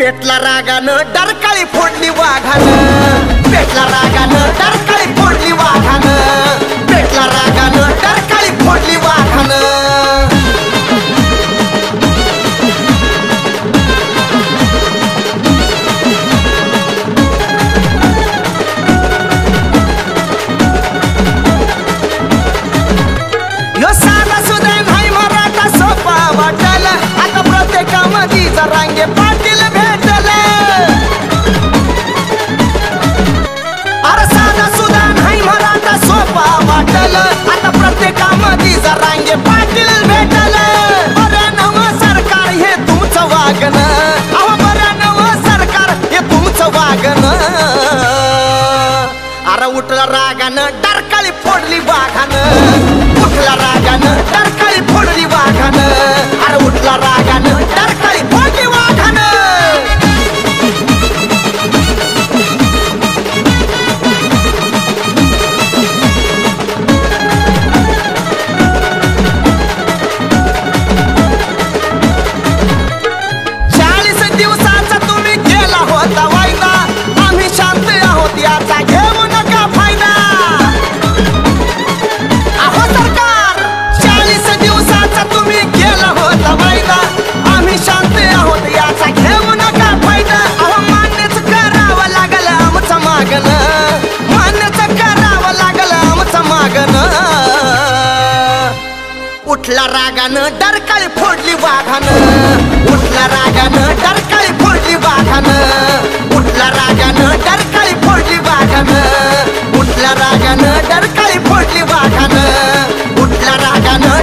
पेटला रागानं डरकाळी फोडली वाघानं, पेटला रागानं डरकाळी फोडली वाघानं, पेटला रागानं डरकाळी फोडली वाघानं। यो साधा सुद्धा नाही मराठा सोपा वाटल, आता प्रत्येकामध्ये जरांगे पाटील भेटल। अरे साधा सुद्धा नाही मराठा सोपा वाटल, आता प्रत्येकामध्ये जरांगे पाटील भेटल। बरं नवं सरकार हे तुमचं वागणं, अहो बरं नवं सरकार हे तुमचं वागणं। अरे उठला रागानं डरकाळी फोडली वाघानं, उठला रागानं डरकाळी फोडली वाघानं, अरे उठला रागानं डरकाळी फोडली वाघानं। दिवसाचा तुम्ही केला होता वायदा, आम्ही शांत आहोत याचा घेऊ नका फायदा। अहो सरकार 40 दिवसाचा तुम्ही केला होता वायदा, आम्ही शांत आहोत याचा घेऊ नका फायदा। अहो मान्यच करावं लागलं आमचं मागणं, मान्यच करावं लागलं आमचं मागणं। उठला रागानं डरकाळी फोडली वाघानं, उठला रागानं डरकाळी फोडली वाघानं, उठला रागानं डरकाळी फोडली वाघानं, उठला रागानं डरकाळी फोडली वाघानं, उठला रागानं